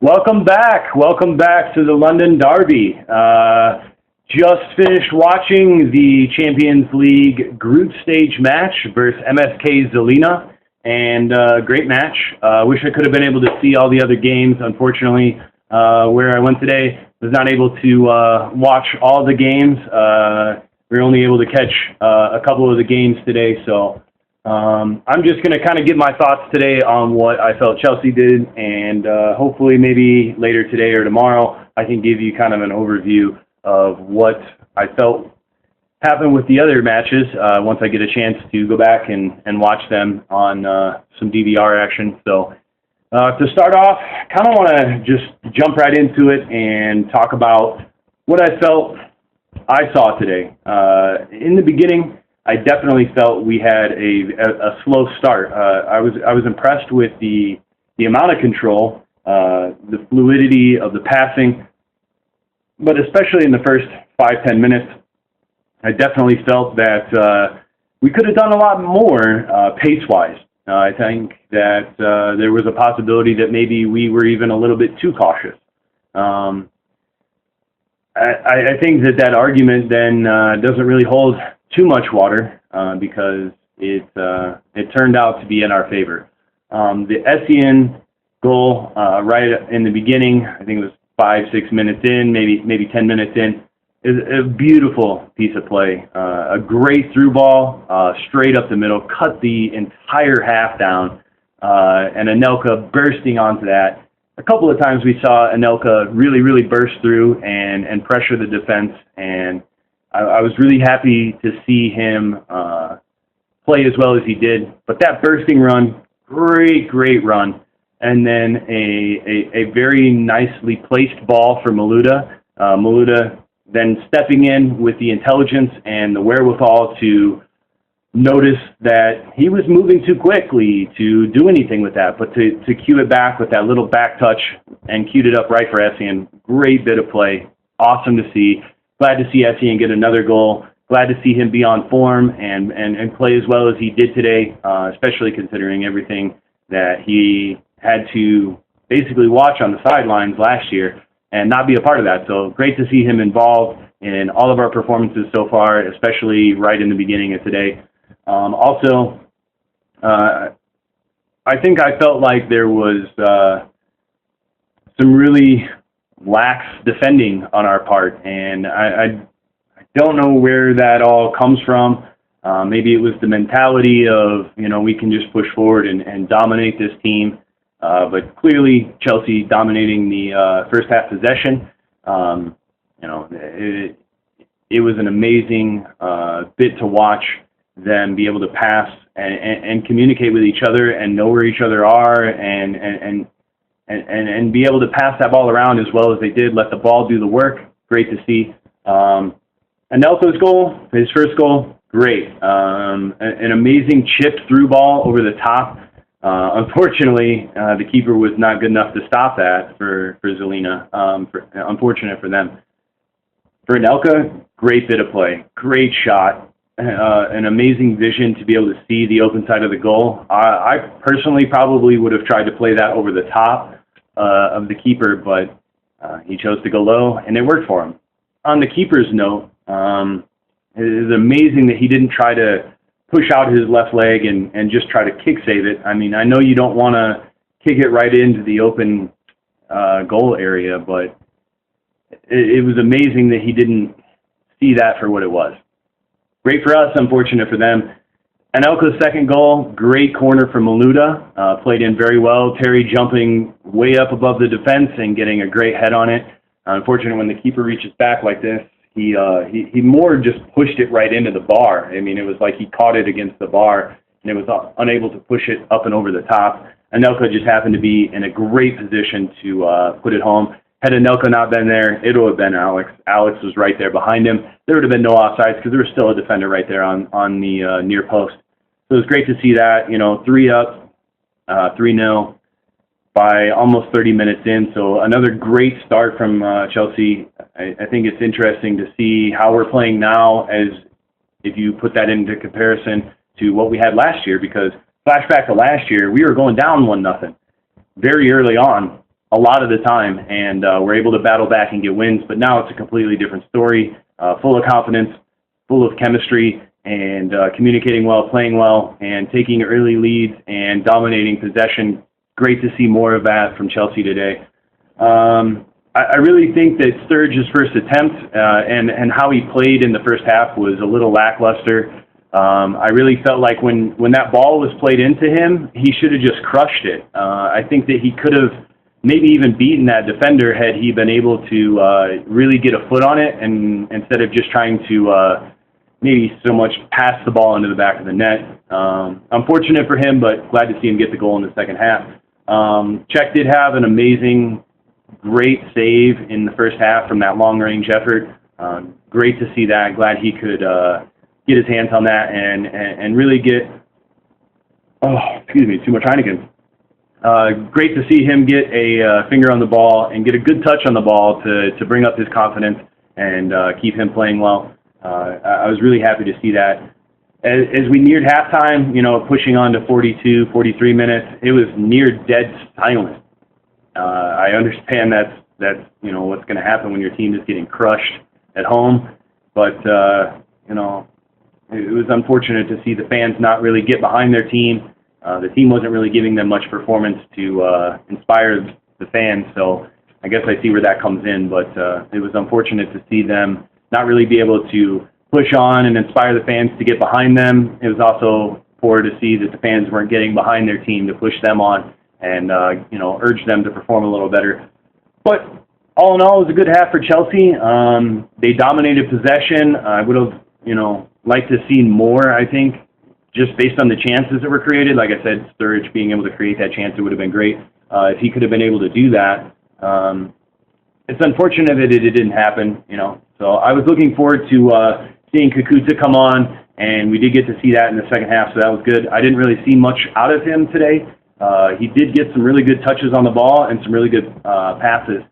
Welcome back. Welcome back to the London Derby. Just finished watching the Champions League group stage match versus MSK Zilina, and great match. Wish I could have been able to see all the other games. Unfortunately, where I went today, was not able to watch all the games. We were only able to catch a couple of the games today, so I'm just going to kind of give my thoughts today on what I felt Chelsea did, and hopefully maybe later today or tomorrow I can give you kind of an overview of what I felt happened with the other matches once I get a chance to go back and watch them on some DVR action. So to start off, kind of want to just jump right into it and talk about what I felt I saw today. In the beginning, I definitely felt we had a slow start. I was impressed with the amount of control, the fluidity of the passing, but especially in the first 5-10 minutes, I definitely felt that we could have done a lot more pace-wise. I think that there was a possibility that maybe we were even a little bit too cautious. I think that argument then doesn't really hold too much water because it turned out to be in our favor. The Essien goal right in the beginning, I think it was 5-6 minutes in, maybe 10 minutes in, is a beautiful piece of play. A great through ball, straight up the middle, cut the entire half down, and Anelka bursting onto that. A couple of times we saw Anelka really burst through and pressure the defense, and I was really happy to see him play as well as he did. But that bursting run, great run. And then a very nicely placed ball for Maluda. Maluda then stepping in with the intelligence and the wherewithal to notice that he was moving too quickly to do anything with that, but to cue it back with that little back touch and queued it up right for Essien. Great bit of play. Awesome to see. Glad to see Essien get another goal. Glad to see him be on form and play as well as he did today, especially considering everything that he had to basically watch on the sidelines last year and not be a part of that. So great to see him involved in all of our performances so far, especially right in the beginning of today. Also, I think I felt like there was some really lax defending on our part, and I don't know where that all comes from. Maybe it was the mentality of, we can just push forward and dominate this team. But clearly Chelsea dominating the first half possession. It was an amazing bit to watch them be able to pass and communicate with each other and know where each other are and be able to pass that ball around as well as they did. Let the ball do the work. Great to see. Anelka's goal, his first goal, great. An amazing chipped through ball over the top. Unfortunately, the keeper was not good enough to stop that for Zilina. Unfortunate for them. For Anelka, great bit of play, great shot, an amazing vision to be able to see the open side of the goal. I personally probably would have tried to play that over the top of the keeper, but he chose to go low, and it worked for him. On the keeper's note, it is amazing that he didn't try to push out his left leg and just try to kick save it. I mean, I know you don't want to kick it right into the open goal area, but it was amazing that he didn't see that for what it was. Great for us, unfortunate for them. Anelka's second goal, great corner from Maluda, played in very well. Terry jumping way up above the defense and getting a great head on it. Unfortunately, when the keeper reaches back like this, he more just pushed it right into the bar. I mean, it was like he caught it against the bar, and it was unable to push it up and over the top. Anelka just happened to be in a great position to put it home. Had Anelka not been there, it would have been Alex. Alex was right there behind him. There would have been no offsides because there was still a defender right there on the near post. So it was great to see that, 3 up, 3-0. By almost 30 minutes in, so another great start from Chelsea. I think it's interesting to see how we're playing now as if you put that into comparison to what we had last year, because flashback to last year, we were going down 1-0 very early on, a lot of the time, and were able to battle back and get wins. But now it's a completely different story, full of confidence, full of chemistry, and communicating well, playing well, and taking early leads and dominating possession. Great to see more of that from Chelsea today. I really think that Sturridge's first attempt and how he played in the first half was a little lackluster. I really felt like when that ball was played into him, he should have just crushed it. I think that he could have maybe even beaten that defender had he been able to really get a foot on it, and instead of just trying to maybe so much pass the ball into the back of the net. Unfortunate for him, but glad to see him get the goal in the second half. Czech did have an amazing, great save in the first half from that long-range effort. Great to see that. Glad he could get his hands on that and really get, too much Heineken. Great to see him get a finger on the ball and get a good touch on the ball to bring up his confidence and keep him playing well. I was really happy to see that. As we neared halftime, pushing on to 42, 43 minutes, it was near dead silent. I understand that's what's going to happen when your team is getting crushed at home, but it was unfortunate to see the fans not really get behind their team. The team wasn't really giving them much performance to inspire the fans, so I guess I see where that comes in, but it was unfortunate to see them not really be able to push on and inspire the fans to get behind them. It was also poor to see that the fans weren't getting behind their team to push them on and urge them to perform a little better. But all in all, it was a good half for Chelsea. They dominated possession. I would have, liked to see more, I think, just based on the chances that were created. Like I said, Sturridge being able to create that chance, it would have been great if he could have been able to do that. It's unfortunate that it didn't happen, So I was looking forward to seeing Kakuta come on, and we did get to see that in the second half, so that was good. I didn't really see much out of him today. He did get some really good touches on the ball and some really good passes,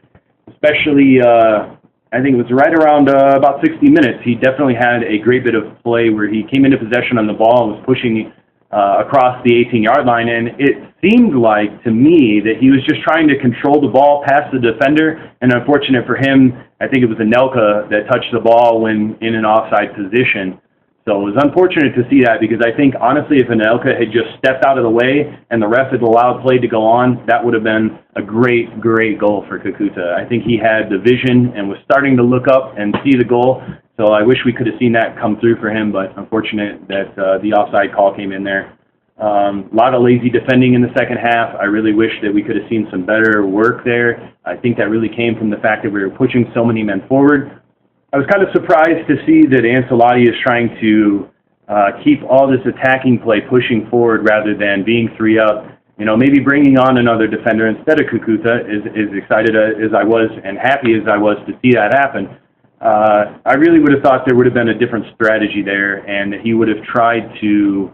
especially I think it was right around about 60 minutes. He definitely had a great bit of play where he came into possession on the ball and was pushing across the 18-yard line, and it seemed like to me that he was just trying to control the ball past the defender, and unfortunate for him, I think it was Anelka that touched the ball when in an offside position. So it was unfortunate to see that because I think, honestly, if Anelka had just stepped out of the way and the ref had allowed play to go on, that would have been a great, great goal for Kakuta. I think he had the vision and was starting to look up and see the goal. So I wish we could have seen that come through for him, but unfortunate that the offside call came in there. A lot of lazy defending in the second half. I really wish that we could have seen some better work there. I think that really came from the fact that we were pushing so many men forward. I was kind of surprised to see that Ancelotti is trying to keep all this attacking play pushing forward rather than being 3 up. Maybe bringing on another defender instead of Kakuta, as excited as I was and happy as I was to see that happen. I really would have thought there would have been a different strategy there and that he would have tried to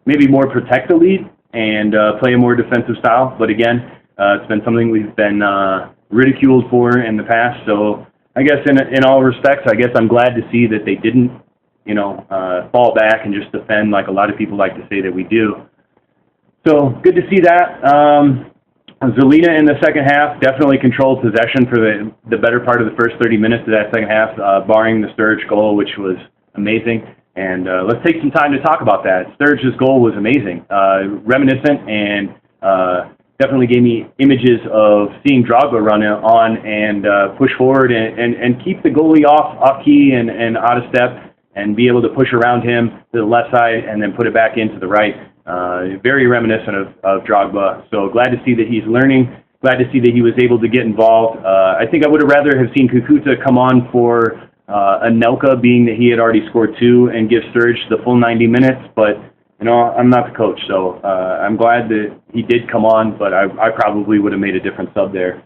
maybe more protect the lead and play a more defensive style. But again, it's been something we've been ridiculed for in the past. So I guess in all respects, I guess I'm glad to see that they didn't, fall back and just defend like a lot of people like to say that we do. So good to see that. Zilina in the second half definitely controlled possession for the better part of the first 30 minutes of that second half, barring the Sturridge goal, which was amazing. And let's take some time to talk about that. Sturridge's goal was amazing, reminiscent, and definitely gave me images of seeing Drogba run on and push forward and keep the goalie off key and out of step and be able to push around him to the left side and then put it back into the right. Very reminiscent of Drogba. So glad to see that he's learning. Glad to see that he was able to get involved. I think I would have rather have seen Kakuta come on for Anelka, being that he had already scored 2 and give Sturridge the full 90 minutes. But, I'm not the coach, so I'm glad that he did come on, but I probably would have made a different sub there.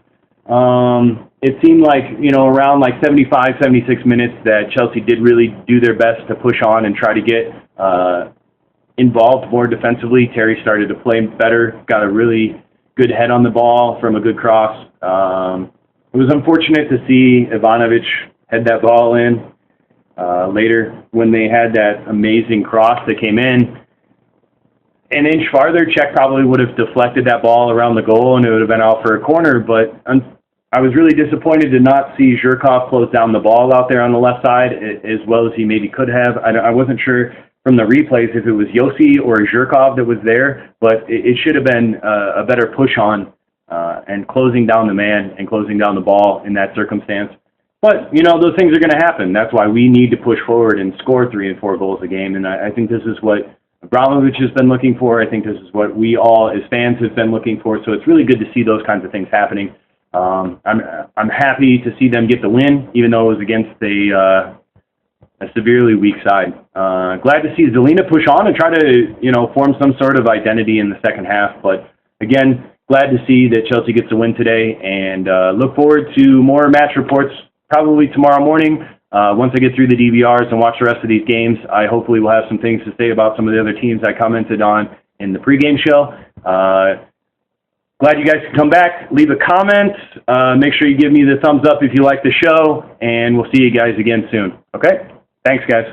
It seemed like, around like 75, 76 minutes that Chelsea did really do their best to push on and try to get involved more defensively. Terry started to play better, got a really good head on the ball from a good cross. It was unfortunate to see Ivanovic head that ball in later when they had that amazing cross that came in. an inch farther, Czech probably would have deflected that ball around the goal and it would have been out for a corner. But I was really disappointed to not see Zhirkov close down the ball out there on the left side as well as he maybe could have. I wasn't sure from the replays if it was Yossi or Zhirkov that was there, but it should have been a better push on and closing down the man and closing down the ball in that circumstance. But, you know, those things are going to happen. That's why we need to push forward and score 3 and 4 goals a game. And I think this is what Abramovich has been looking for. I think this is what we all as fans have been looking for. So it's really good to see those kinds of things happening. I'm happy to see them get the win, even though it was against a severely weak side. Glad to see Zilina push on and try to, you know, form some sort of identity in the second half. But again, glad to see that Chelsea gets a win today, and look forward to more match reports probably tomorrow morning. Once I get through the DVRs and watch the rest of these games, I hopefully will have some things to say about some of the other teams I commented on in the pregame show. Glad you guys could come back. Leave a comment. Make sure you give me the thumbs up if you like the show, and we'll see you guys again soon. Okay? Thanks, guys.